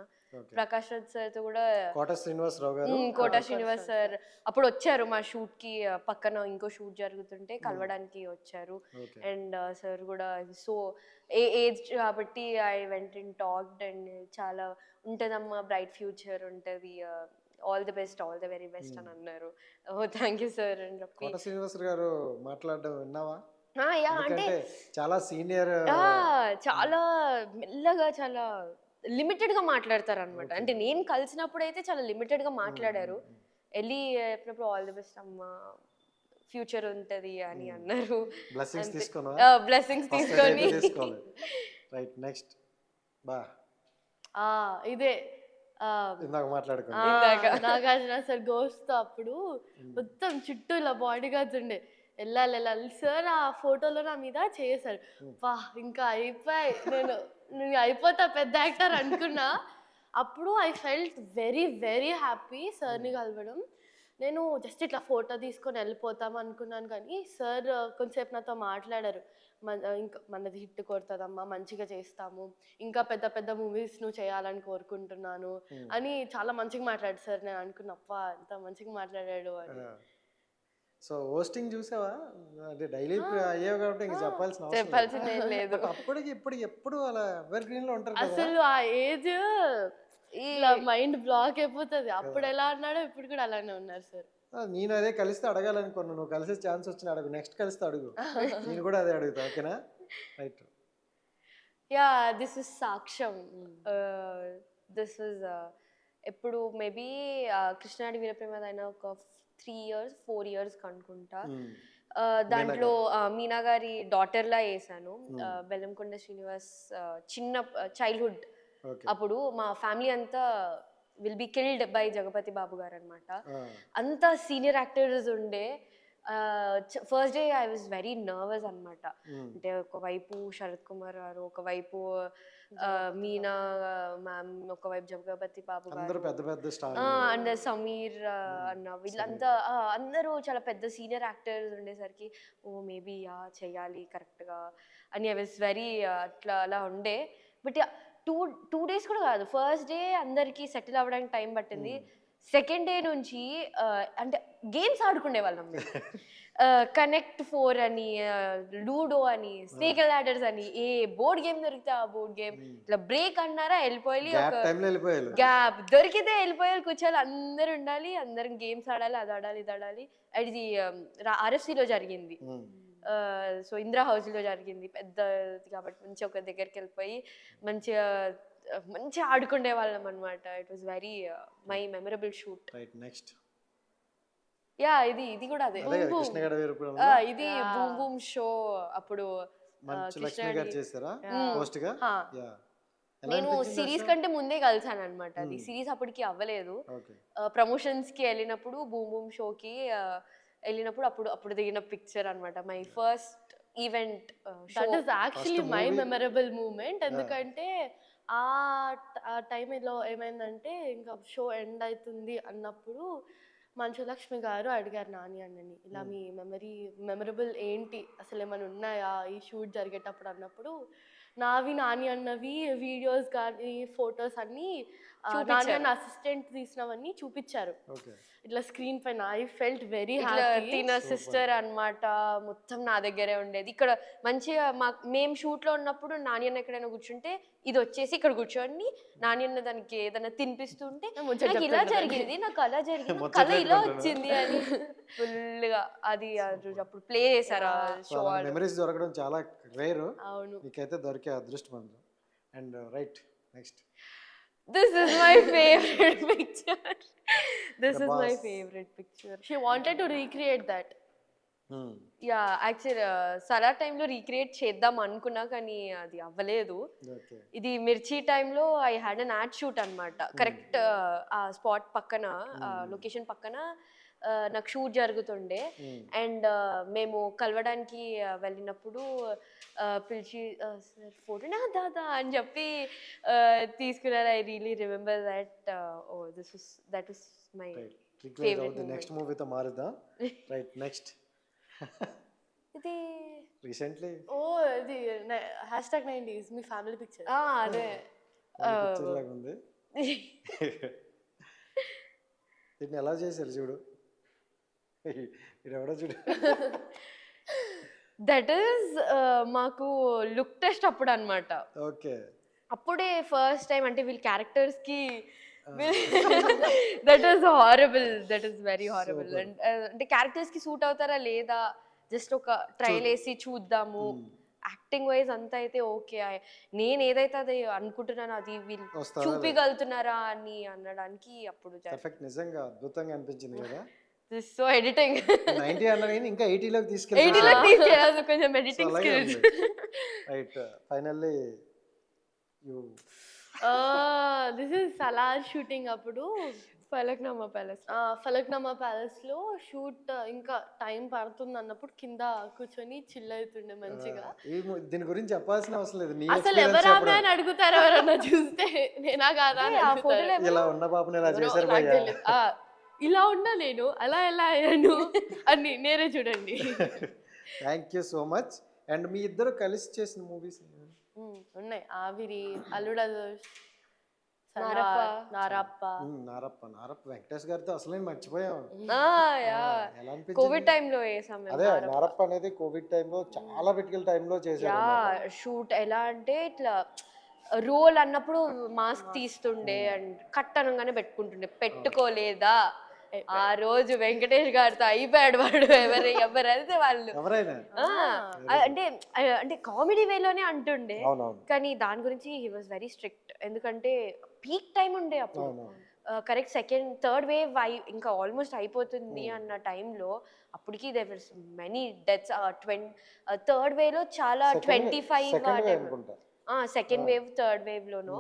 ప్రకాష్ రాజ్ సార్ తో కూడా కోట శ్రీనివాసరావు గారు, కోట శ్రీనివాస్ సార్ అప్పుడు వచ్చారు మా షూట్ కి. పక్కన ఇంకో షూట్ జరుగుతుంటే కలవడానికి వచ్చారు. అండ్ సార్ కూడా సో ఏజ్ కాబట్టి I went in talked and చాలా ఉంటదమ్మా, బ్రైట్ ఫ్యూచర్ ఉంటది, all the best, all the very best అని అన్నారు. ఓ థ్యాంక్ యూ సార్ అని చెప్పి. కోట శ్రీనివాసరావు గారు మాట్లాడడం విన్నావా? అంటే చాలా సీనియర్, చాలా మెల్లగా, చాలా లిమిటెడ్ గా మాట్లాడతారు అనమాట. అంటే నేను కలిసినప్పుడు అయితే చాలా లిమిటెడ్ గా మాట్లాడారు. వెళ్ళి చెప్పినప్పుడు ఆల్ ది బెస్ట్ అమ్మా, ఫ్యూచర్ ఉంటది అని అన్నారు. బ్లెస్సింగ్స్ తీసుకొని. రైట్. నెక్స్ట్ బా ఇదే ఇందాక మాట్లాడుకున్నాం నాగార్జున సార్ గోస్ట్. అప్పుడు మొత్తం చుట్టూ ఇలా బాడీ గార్డ్స్ ఉండే. వెళ్ళాలి సార్. ఆ ఫోటోలో నా మీద చేశారు. వా ఇంకా అయిపోయి నేను అయిపోతా పెద్ద యాక్టర్ అనుకున్నా. అప్పుడు I felt very very happy సార్ని కలవడం. నేను జస్ట్ ఇట్లా ఫోటో తీసుకొని వెళ్ళిపోతాం అనుకున్నాను, కానీ సార్ కొంచెంసేపు నాతో మాట్లాడారు. ఇంకా మనది హిట్ కొడుతుందమ్మా, మంచిగా చేస్తాము, ఇంకా పెద్ద పెద్ద మూవీస్ నువ్వు చేయాలని కోరుకుంటున్నాను అని చాలా మంచిగా మాట్లాడాడు సార్. నేను అనుకున్నప్పా ఎంత మంచిగా మాట్లాడాడు అని. సో హోస్టింగ్ చూసావా? అంటే డైలీ అయ్యావు కాబట్టి ఇంకా చెప్పాల్సిందే లేదు. అప్పటికి ఇప్పటికి ఎప్పుడు అలా ఎవర్ గ్రీన్ లో ఉంటారు. అసలు ఆ ఏజ్ ఇలా మైండ్ బ్లాక్ అయిపోతుంది. అప్పుడు ఎలా అన్నాడో ఇప్పుడు కూడా అలానే ఉన్నారు సార్. నేను అదే కలిస్తే అడగాలనుకున్నా, నువ్వు కలిసే ఛాన్స్ వచ్చిన అడుగు, నెక్స్ట్ కలిస్తే అడుగు. నేను కూడా అదే అడుగుతా. ఓకేనా? రైట్. యా దిస్ ఇస్ సాక్ష్యం. దిస్ వాజ్ ఎప్పుడు మేబీ కృష్ణాడి వీరప్రేమ అయినా ఒక 4 years అనుకుంటా. దాంట్లో మీనా గారి డాటర్ లా వేసాను. బెల్లంకొండ శ్రీనివాస్ చిన్న చైల్డ్హుడ్. అప్పుడు మా ఫ్యామిలీ అంతా will be killed by Jagapathi Babu garu అనమాట. అంతా సీనియర్ యాక్టర్స్ ఉండే. First day I was very nervous అనమాట. అంటే ఒకవైపు శరత్ కుమార్ గారు, ఒకవైపు మీనా మ్యామ్, ఒకవైపు జగపతి బాబు అందరూ గారు, పెద్ద పెద్ద స్టార్. అండ్ సమీర్ అన్న, వీళ్ళంతా అందరూ చాలా పెద్ద సీనియర్ యాక్టర్స్ ఉండేసరికి ఓ మేబీ చెయ్యాలి కరెక్ట్గా అని ఐ వాజ్ వెరీ అలా ఉండే. బట్ టూ డేస్ కూడా కాదు, ఫస్ట్ డే అందరికి సెటిల్ అవ్వడానికి టైం పట్టింది. సెకండ్ డే నుంచి అంటే గేమ్స్ ఆడుకునే వాళ్ళం. కనెక్ట్ 4 అని, లూడో అని, స్నేక్ అండ్ లాడర్స్ అని, ఏ బోర్డ్ గేమ్ దొరికితే ఆ బోర్డ్ గేమ్, ఇట్లా బ్రేక్ అన్నారా వెళ్ళిపోయి, ఒక గ్యాప్ దొరికితే వెళ్ళిపోయాలి, కూర్చోాలి, అందరు ఉండాలి, అందరం గేమ్స్ ఆడాలి, అది ఆడాలి, ఇది ఆడాలి. అది RFCలో జరిగింది. సో ఇందిరా హౌస్లో జరిగింది, పెద్దది కాబట్టి మంచి ఒక దగ్గరికి వెళ్ళిపోయి మంచిగా ఆడుకునే వాళ్ళం అనమాట. It was very my memorable shoot. Next yeah ఇది కూడా అదే, ఇది బూమ్ బూమ్ షో. అప్పుడు లక్ష్మి గారు చేశారా పోస్ట్ గా? నేను సిరీస్ కంటే ముందే కలిసాను అనమాట. అది సిరీస్ అప్పటికి అవ్వలేదు. ప్రమోషన్స్ కి వెళ్ళినప్పుడు బూమ్ బూమ్ షోకి వెళ్ళినప్పుడు అప్పుడు దిగిన పిక్చర్ అనమాట. My first event. That is actually my memorable moment. ఎందుకంటే ఆ టైంలో ఏమైందంటే ఇంకా షో ఎండ్ అవుతుంది అన్నప్పుడు మంచులక్ష్మి గారు అడిగారు నాని అన్నని, ఇలా మీ మెమరబుల్ ఏంటి, అసలు ఏమైనా ఉన్నాయా ఈ షూట్ జరిగేటప్పుడు అన్నప్పుడు, నాని అన్నవి వీడియోస్ కానీ ఫొటోస్ అన్నీ నాని అన్న అసిస్టెంట్ తీసినవన్నీ చూపించారు ఇట్లా స్క్రీన్ పైన. I felt very happy. తిన సిస్టర్ అన్నమాట, మొత్తం నా దగ్గరే ఉండేది. ఇక్కడ మంచిగా మేము షూట్ లో ఉన్నప్పుడు నాని అన్న ఎక్కడైనా కూర్చుంటే ఇది వచ్చేసి ఇక్కడ కూర్చొని నాని అన్న దానికి ఏదైనా తినిపిస్తుంటే నాకు ఇలా జరిగింది, నాకు అలా జరిగింది, కళ ఇలా వచ్చింది అని ఫుల్ గా అది అప్పుడు ప్లే చేశారు ఆ షో. మెమరీస్ దొరకడం చాలా రేర్. అవును, మీకైతే దొరికే అదృష్టం. And right next. This is my favorite picture. This is my favorite picture. She wanted to recreate that. Yeah, actually Salaar టైంలో రీక్రియేట్ చేద్దాం అనుకున్నా కానీ అది అవ్వలేదు. ఇది మిర్చి టైంలో I had an ad shoot అనమాట. కరెక్ట్ ఆ స్పాట్ పక్కన, లొకేషన్ పక్కన నాకు షూట్ జరుగుతుండే. అండ్ మేము కలవడానికి వెళ్ళినప్పుడు పిలిచి సార్ ఫోటోనా దాదా అని చెప్పి తీసుకున్నారు. I really remember that. Oh that was my favourite. Next మూవీతో మారుదా? Right next. ఇది రీసెంట్లీ ఇది #90s మీ ఫ్యామిలీ పిక్చర్. అదే ఉంది. దీన్ని ఎలా చేశారు చూడు, ఎవడో చూడు. దట్ ఈస్ మాకు లుక్ టెస్ట్ అప్పుడు అనమాట. ఓకే, అప్పుడే ఫస్ట్ టైం అంటే వీళ్ళ క్యారెక్టర్స్ కి that is horrible, that is very horrible. అంటే క్యారెక్టర్స్ కి సూట్ అవుతారా లేదా జస్ట్ ఒక ట్రయల్ వేసి చూద్దాము. యాక్టింగ్ వైజ్ అంతా అయితే ఓకే, నేను ఏదైతే అది అనుకుంటున్నానో అది వీళ్ళు చూపించగలుగుతున్నారా అని అనడానికి అప్పుడు నిజంగా అద్భుతంగా అనిపించింది కదా. సో ఎడిటింగ్ 90 అన్న ఇంకా 80 లోకి తీసుకెళ్ళాలి. 80 లోకి తీసుకెళ్ళాలి కొంచెం editing skills. Right finally you this is Salaar shooting అప్పుడు ఫలక్నామా ప్యాలెస్ లో షూట్. ఇంకా టైం పడుతుంది అన్నప్పుడు కింద కూర్చొని చిల్ అవుతుండే మంచిగా. దీని గురించి చెప్పాల్సిన అవసరం లేదు. అసలు ఎవరా అని అడుగుతారు ఎవరన్నా చూస్తే, నేనా కాదా ఇలా ఉన్న పాపని ఇలా చేశారు భయ్యా, ఇలా ఉన్నా నేను అలా ఎలా అయ్యాను అని నేనే చూడండి. Thank you so much. And మీ ఇద్దరు కలిసి చేసిన మూవీస్ ఉన్నాయి. ఆవిరి, అల్లుడు అర్జున్, నారప్ప వెంకటేష్ గారితో అసలు మర్చిపోయాం. కోవిడ్ టైంలో అదే నారప్ప అనేది కోవిడ్ టైంలో చాలా క్రిటికల్ టైంలో చేశారు షూట్. ఎలా అంటే ఇట్లా రోల్ అన్నప్పుడు మాస్క్ తీస్తుండే అండ్ కట్ అనగానే పెట్టుకుంటుండే, పెట్టుకోలేదా ఆ రోజు వెంకటేష్ గారితో అయిపోయాడు వాడు. ఎవరైతే వాళ్ళు అంటే కామెడీ వేలోనే అంటుండే, కానీ దాని గురించి హీ వాజ్ వెరీ స్ట్రిక్ట్. ఎందుకంటే పీక్ టైం ఉండే అప్పుడు. కరెక్ట్ థర్డ్ వేవ్ ఇంకా ఆల్మోస్ట్ అయిపోతుంది అన్న టైంలో అప్పటికి there were many deaths. Third wave లో చాలా 25 సెకండ్ వేవ్ థర్డ్ వేవ్ లోనో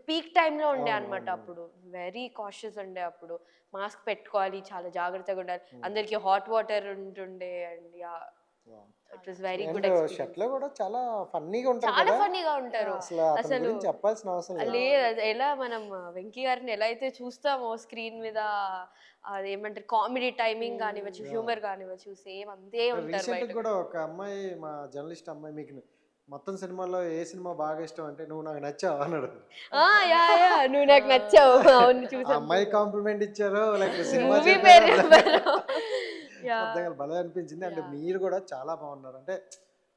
పీక్ టైంలో ఉండే అనమాట అప్పుడు. వెరీ కాషియస్ ఉండే అప్పుడు. మాస్క్ పెట్టుకోవాలి, చాలా జాగ్రత్తగా ఉండాలి. అందరికి హాట్ వాటర్ ఉంటుండే. And yeah, it was very good experience. Shirt లో కూడా చాలా ఫన్నీగా ఉంటారు చాలా కదా, ఫన్నీగా ఉంటారు. అసలు అతని గురించి చెప్పాల్సిన అవసరం లేదు. లేదు, ఎలా మనం వెంకీ గారిని ఎలా అయితే చూస్తామో స్క్రీన్ మీద, అదేమంటారు కామెడీ టైమింగ్ కానివ్వచ్చు, హ్యూమర్ కానివ్వచ్చు, సేమ్ అంతే ఉంటారు రీసెంట్ బయట. కూడా ఒక అమ్మాయి, మా జర్నలిస్ట్ అమ్మాయి, మీకు మొత్తం సినిమాలో ఏ సినిమా బాగా ఇష్టం అంటే నువ్వు నాకు నచ్చావు అన్నాడు. యా యా, నువ్వు నాకు నచ్చావు. అవును, ఆ చూసాను. అమ్మాయి కాంప్లిమెంట్ ఇచ్చారో లేకపోతే సినిమా మూవీ పేరు భలే అనిపించింది. అంటే మీరు కూడా చాలా బాగున్నారు. అంటే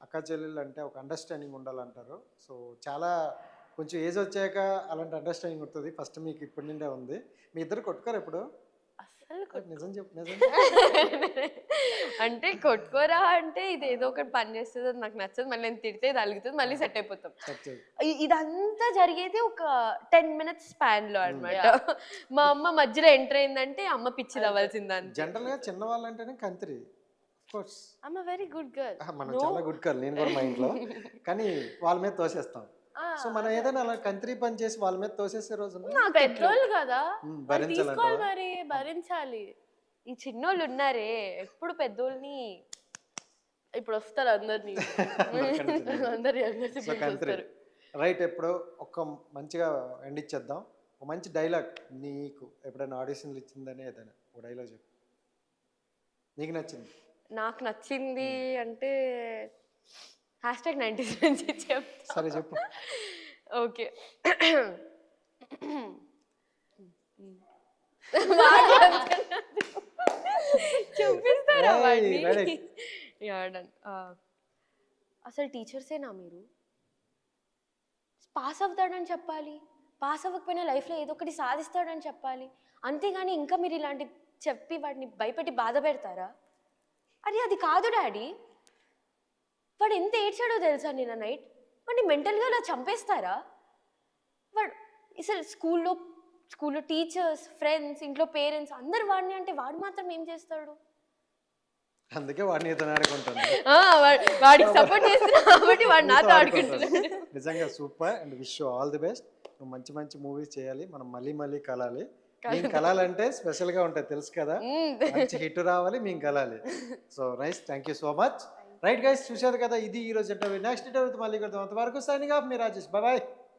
అక్క చెల్లెళ్ళు అంటే ఒక అండర్స్టాండింగ్ ఉండాలంటారు. సో చాలా కొంచెం ఏజ్ వచ్చాక అలాంటి అండర్స్టాండింగ్ ఉంటుంది. ఫస్ట్ మీకు ఇప్పటి నుండే ఉంది. మీ ఇద్దరు కొట్టుకోరు ఎప్పుడు? అసలు నిజం చెప్పు, నిజం. అంటే కొట్టుకోరా అంటే ఇది ఏదో ఒకటి పని చేస్తుంది, అది నాకు నచ్చదు, మళ్ళీ నేను తిడితే ఇది అలుగుతుంది, మళ్ళీ సెట్ అయిపోతాం. ఇదంతా జరిగేది ఒక 10 minutes స్పాన్ లో అన్నమాట. మా అమ్మ మధ్యలో ఎంటర్ అయిందంటే అమ్మ పిచ్చిది అవ్వాల్సిందని. జనరల్ గా చిన్న వాళ్ళు అంటేనే కంత్రి. Course I'm very good girl. మనం చాలా గుడ్ గర్ల్, నేను కూడా మా ఇంట్లో. కానీ వాళ్ళ మీద తోసేస్తాం. సో మనం ఏదైనా అలా కంత్రి పని చేసి వాళ్ళ మీద తోసేసే రోజు పెద్దోళ్ళు కదా, భరించాలంటావా? తీసుకోవాలి, మరి భరించాలి. ఈ చిన్నోళ్ళు ఉన్నారే ఎప్పుడు పెద్దోళ్ళని ఇప్పుడు వస్తారు అందరినీ, అందరు సో కంత్రి రైట్. ఎప్పుడు ఒక మంచిగా ఎండ్ ఇచ్చేద్దాం. ఒక మంచి డైలాగ్ నీకు ఎప్పుడైనా ఆడిషన్లు ఇచ్చిందని ఏదైనా ఒక డైలాగ్ చెప్పు, నీకు నచ్చింది. నాకు నచ్చింది అంటే #90s నుంచి చెప్తా. సరే చెప్పు. ఓకే, చూపిస్తారా వాడిని? అసలు టీచర్సేనా మీరు? పాస్ అవుతాడని చెప్పాలి, పాస్ అవ్వకపోయినా లైఫ్లో ఏదో ఒకటి సాధిస్తాడని చెప్పాలి, అంతేగాని ఇంకా మీరు ఇలాంటి చెప్పి వాడిని భయపెట్టి బాధ పెడతారా? అరే అది కాదు డాడీ, వాడు ఎంత ఏడ్చాడో తెలుసా నిన్న నైట్, వాడిని మెంటల్గా అలా చంపేస్తారా? వాడు అసలు స్కూల్లో టీచర్స్, ఫ్రెండ్స్, ఇంట్లో పేరెంట్స్ అందరు వాడిని అంటే వాడు మాత్రం ఏం చేస్తాడు? అందుకే వాడిని ఇతను ఆడుకుంటాను. వాడికి సపోర్ట్ చేస్తున్నా కాబట్టి వాడు నాతో ఆడుకుంటున్నాడు. నిజంగా super and wish you all the best. నువ్వు మంచి మంచి మూవీస్ చేయాలి, మనం మళ్ళీ మళ్ళీ కలాలి. మేము కలాలంటే స్పెషల్ గా ఉంటాయి తెలుసు కదా, మంచి హిట్ రావాలి, మేము కలాలి. So nice, thank you so much. Right guys, చూశారు కదా, ఇది ఈ రోజు ఇంటర్వ్యూ. నెక్స్ట్ ఇంటర్వ్యూతో మళ్ళీ కలుద్దాం. అంతవరకు సైనింగ్ ఆఫ్, మీ రాజేష్. బాయ్.